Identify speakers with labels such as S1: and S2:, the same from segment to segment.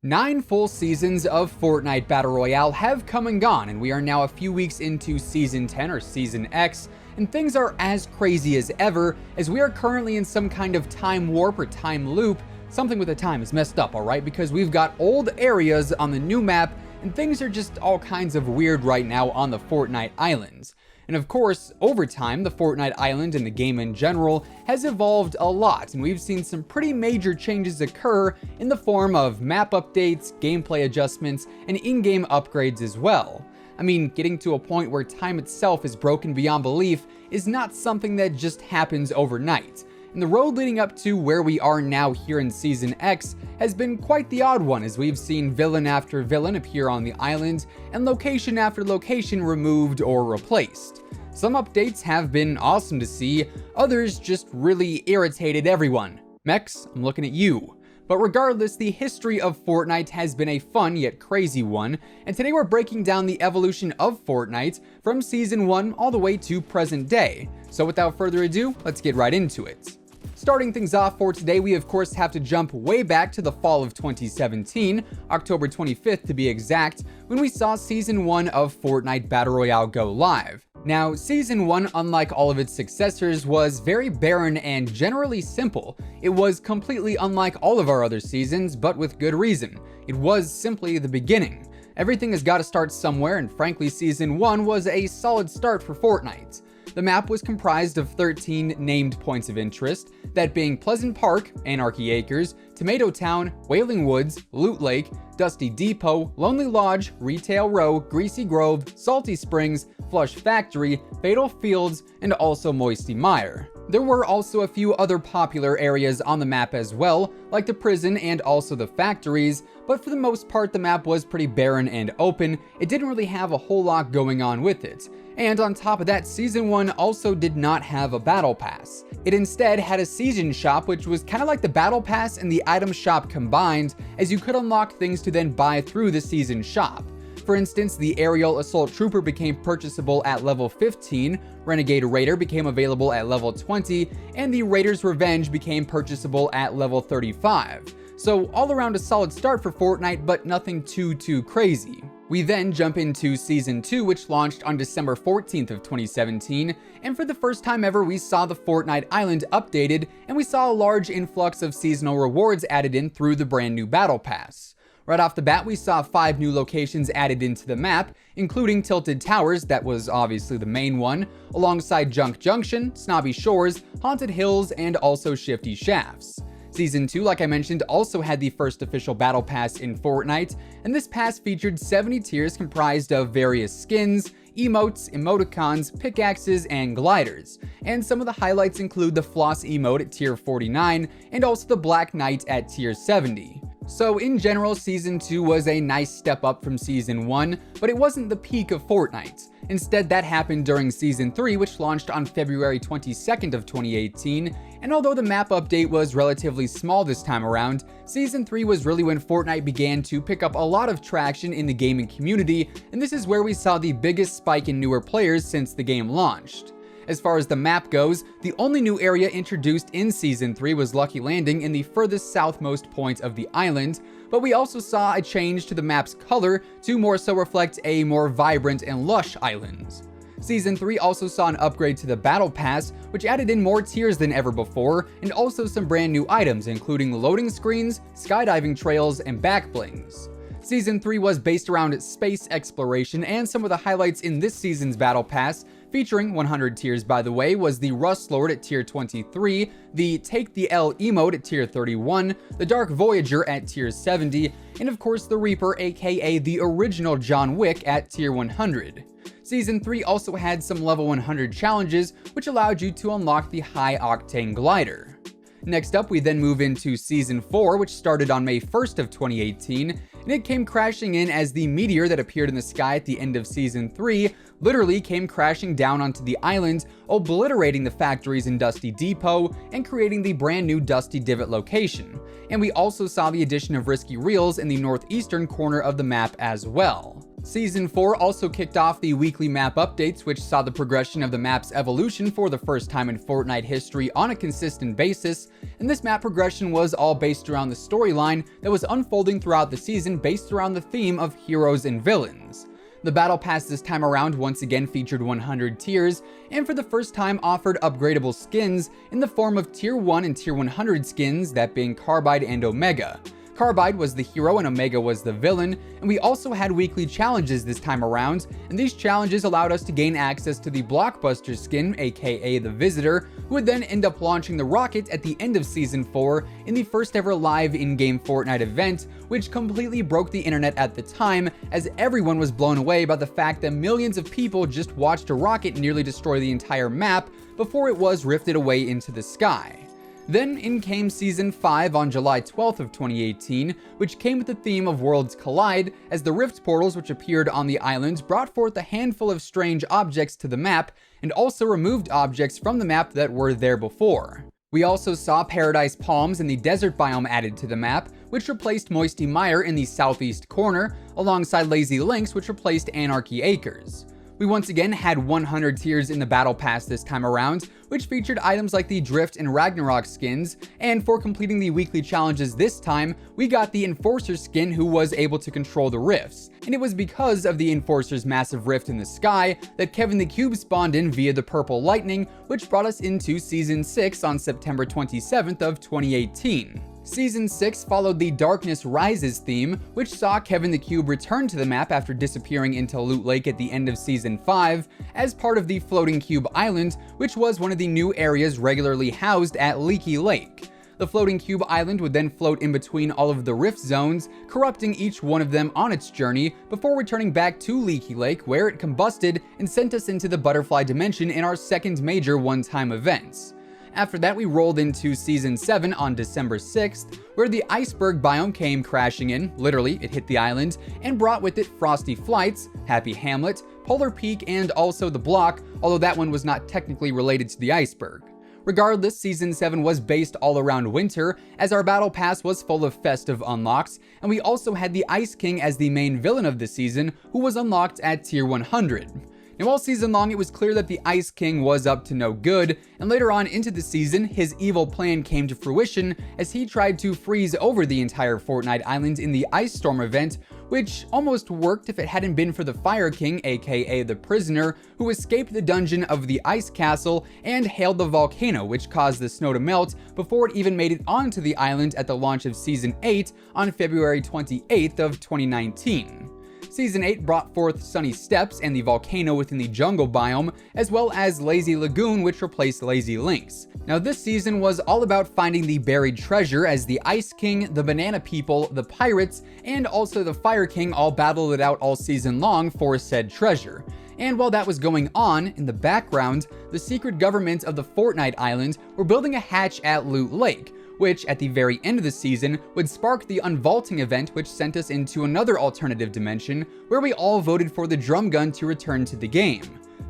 S1: 9 full seasons of Fortnite Battle Royale have come and gone, and we are now a few weeks into Season 10 or Season X, and things are as crazy as ever, as we are currently in some kind of time warp or time loop. Something with the time is messed up, alright, because we've got old areas on the new map, and things are just all kinds of weird right now on the Fortnite Islands. And of course, over time, the Fortnite Island and the game in general has evolved a lot, and we've seen some pretty major changes occur in the form of map updates, gameplay adjustments, and in-game upgrades as well. I mean, getting to a point where time itself is broken beyond belief is not something that just happens overnight. And the road leading up to where we are now here in Season X has been quite the odd one, as we've seen villain after villain appear on the island, and location after location removed or replaced. Some updates have been awesome to see, others just really irritated everyone. Mex, I'm looking at you. But regardless, the history of Fortnite has been a fun yet crazy one, and today we're breaking down the evolution of Fortnite from Season 1 all the way to present day. So without further ado, let's get right into it. Starting things off for today, we of course have to jump way back to the fall of 2017, October 25th to be exact, when we saw Season 1 of Fortnite Battle Royale go live. Now, Season 1, unlike all of its successors, was very barren and generally simple. It was completely unlike all of our other seasons, but with good reason. It was simply the beginning. Everything has got to start somewhere, and frankly, Season 1 was a solid start for Fortnite. The map was comprised of 13 named points of interest, that being Pleasant Park, Anarchy Acres, Tomato Town, Wailing Woods, Loot Lake, Dusty Depot, Lonely Lodge, Retail Row, Greasy Grove, Salty Springs, Flush Factory, Fatal Fields, and also Moisty Mire. There were also a few other popular areas on the map as well, like the prison and also the factories, but for the most part the map was pretty barren and open. It didn't really have a whole lot going on with it. And on top of that, Season 1 also did not have a battle pass. It instead had a season shop, which was kind of like the battle pass and the item shop combined, as you could unlock things to then buy through the season shop. For instance, the Aerial Assault Trooper became purchasable at level 15, Renegade Raider became available at level 20, and the Raider's Revenge became purchasable at level 35. So all around a solid start for Fortnite, but nothing too crazy. We then jump into Season 2, which launched on December 14th of 2017, and for the first time ever we saw the Fortnite Island updated, and we saw a large influx of seasonal rewards added in through the brand new Battle Pass. Right off the bat, we saw 5 new locations added into the map, including Tilted Towers, that was obviously the main one, alongside Junk Junction, Snobby Shores, Haunted Hills, and also Shifty Shafts. Season 2, like I mentioned, also had the first official battle pass in Fortnite, and this pass featured 70 tiers comprised of various skins, emotes, emoticons, pickaxes, and gliders. And some of the highlights include the Floss emote at tier 49, and also the Black Knight at tier 70. So in general, Season 2 was a nice step up from Season 1, but it wasn't the peak of Fortnite. Instead, that happened during Season 3, which launched on February 22nd of 2018, and although the map update was relatively small this time around, Season 3 was really when Fortnite began to pick up a lot of traction in the gaming community, and this is where we saw the biggest spike in newer players since the game launched. As far as the map goes, the only new area introduced in Season 3 was Lucky Landing in the furthest southmost point of the island, but we also saw a change to the map's color to more so reflect a more vibrant and lush islands. Season 3 also saw an upgrade to the Battle Pass, which added in more tiers than ever before, and also some brand new items, including loading screens, skydiving trails, and back blings. Season 3 was based around space exploration, and some of the highlights in this season's Battle Pass, featuring 100 tiers by the way, was the Rust Lord at tier 23, the Take the L emote at tier 31, the Dark Voyager at tier 70, and of course the Reaper aka the original John Wick at tier 100. Season 3 also had some level 100 challenges, which allowed you to unlock the High Octane Glider. Next up, we then move into Season 4, which started on May 1st of 2018, and it came crashing in as the meteor that appeared in the sky at the end of Season 3 literally came crashing down onto the island, obliterating the factories in Dusty Depot and creating the brand new Dusty Divot location. And we also saw the addition of Risky Reels in the northeastern corner of the map as well. Season 4 also kicked off the weekly map updates, which saw the progression of the map's evolution for the first time in Fortnite history on a consistent basis, and this map progression was all based around the storyline that was unfolding throughout the season based around the theme of heroes and villains. The Battle Pass this time around once again featured 100 tiers, and for the first time offered upgradable skins in the form of Tier 1 and Tier 100 skins, that being Carbide and Omega. Carbide was the hero and Omega was the villain, and we also had weekly challenges this time around, and these challenges allowed us to gain access to the Blockbuster skin, aka the Visitor, who would then end up launching the rocket at the end of Season 4 in the first ever live in-game Fortnite event, which completely broke the internet at the time, as everyone was blown away by the fact that millions of people just watched a rocket nearly destroy the entire map before it was rifted away into the sky. Then in came Season 5 on July 12th of 2018, which came with the theme of Worlds Collide, as the rift portals which appeared on the islands brought forth a handful of strange objects to the map, and also removed objects from the map that were there before. We also saw Paradise Palms in the desert biome added to the map, which replaced Moisty Mire in the southeast corner, alongside Lazy Links, which replaced Anarchy Acres. We once again had 100 tiers in the Battle Pass this time around, which featured items like the Drift and Ragnarok skins, and for completing the weekly challenges this time, we got the Enforcer skin who was able to control the rifts. And it was because of the Enforcer's massive rift in the sky that Kevin the Cube spawned in via the Purple Lightning, which brought us into Season 6 on September 27th of 2018. Season 6 followed the Darkness Rises theme, which saw Kevin the Cube return to the map after disappearing into Loot Lake at the end of Season 5, as part of the Floating Cube Island, which was one of the new areas regularly housed at Leaky Lake. The Floating Cube Island would then float in between all of the rift zones, corrupting each one of them on its journey, before returning back to Leaky Lake, where it combusted and sent us into the Butterfly Dimension in our second major one-time events. After that, we rolled into Season 7 on December 6th, where the Iceberg biome came crashing in, literally, it hit the island, and brought with it Frosty Flights, Happy Hamlet, Polar Peak, and also the Block, although that one was not technically related to the iceberg. Regardless, Season 7 was based all around winter, as our Battle Pass was full of festive unlocks, and we also had the Ice King as the main villain of the season, who was unlocked at Tier 100. Now, all season long, it was clear that the Ice King was up to no good, and later on into the season, his evil plan came to fruition as he tried to freeze over the entire Fortnite island in the Ice Storm event, which almost worked if it hadn't been for the Fire King, aka the Prisoner, who escaped the dungeon of the Ice Castle and hailed the volcano, which caused the snow to melt before it even made it onto the island at the launch of Season 8 on February 28th of 2019. Season 8 brought forth Sunny Steps and the volcano within the jungle biome, as well as Lazy Lagoon, which replaced Lazy Links. Now, this season was all about finding the buried treasure, as the Ice King, the Banana People, the Pirates, and also the Fire King all battled it out all season long for said treasure. And while that was going on, in the background, the secret government of the Fortnite Island were building a hatch at Loot Lake, which at the very end of the season would spark the Unvaulting event, which sent us into another alternative dimension where we all voted for the drum gun to return to the game.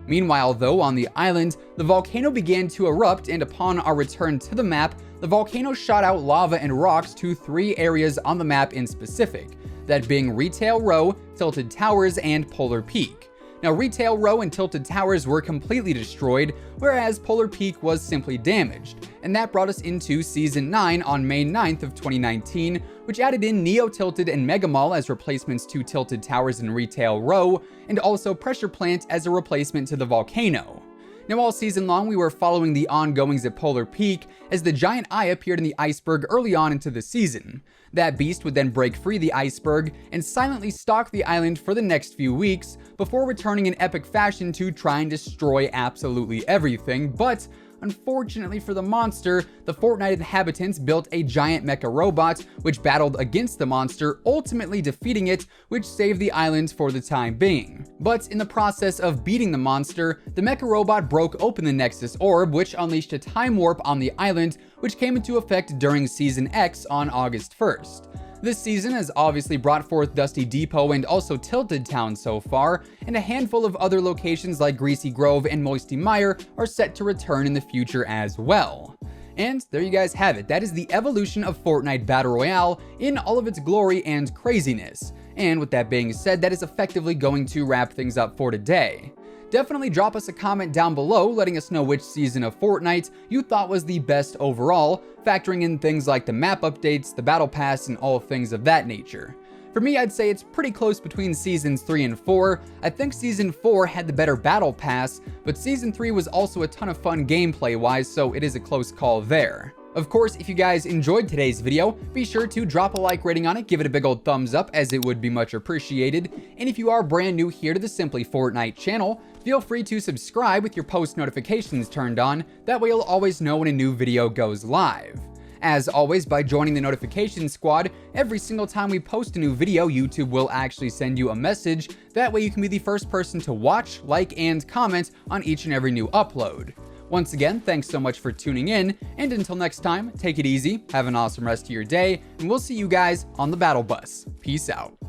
S1: Meanwhile, though, on the island, the volcano began to erupt, and upon our return to the map, the volcano shot out lava and rocks to 3 areas on the map in specific, that being Retail Row, Tilted Towers, and Polar Peak. Now, Retail Row and Tilted Towers were completely destroyed, whereas Polar Peak was simply damaged, and that brought us into Season 9 on May 9th of 2019, which added in Neo Tilted and Mega Mall as replacements to Tilted Towers and Retail Row, and also Pressure Plant as a replacement to the volcano. Now, all season long, we were following the ongoings at Polar Peak, as the giant eye appeared in the iceberg early on into the season. That beast would then break free the iceberg and silently stalk the island for the next few weeks, before returning in epic fashion to try and destroy absolutely everything, but unfortunately for the monster, the Fortnite inhabitants built a giant mecha robot which battled against the monster, ultimately defeating it, which saved the island for the time being. But in the process of beating the monster, the mecha robot broke open the Nexus Orb, which unleashed a time warp on the island, which came into effect during Season X on August 1st. This season has obviously brought forth Dusty Depot and also Tilted Town so far, and a handful of other locations like Greasy Grove and Moisty Mire are set to return in the future as well. And there you guys have it. That is the evolution of Fortnite Battle Royale in all of its glory and craziness. And with that being said, that is effectively going to wrap things up for today. Definitely drop us a comment down below letting us know which season of Fortnite you thought was the best overall, factoring in things like the map updates, the battle pass, and all things of that nature. For me, I'd say it's pretty close between seasons 3 and 4. I think season 4 had the better battle pass, but season 3 was also a ton of fun gameplay wise, so it is a close call there. Of course, if you guys enjoyed today's video, be sure to drop a like rating on it, give it a big old thumbs up as it would be much appreciated. And if you are brand new here to the Simply Fortnite channel, feel free to subscribe with your post notifications turned on, that way you'll always know when a new video goes live. As always, by joining the notification squad, every single time we post a new video, YouTube will actually send you a message. That way you can be the first person to watch, like, and comment on each and every new upload. Once again, thanks so much for tuning in, and until next time, take it easy, have an awesome rest of your day, and we'll see you guys on the battle bus. Peace out.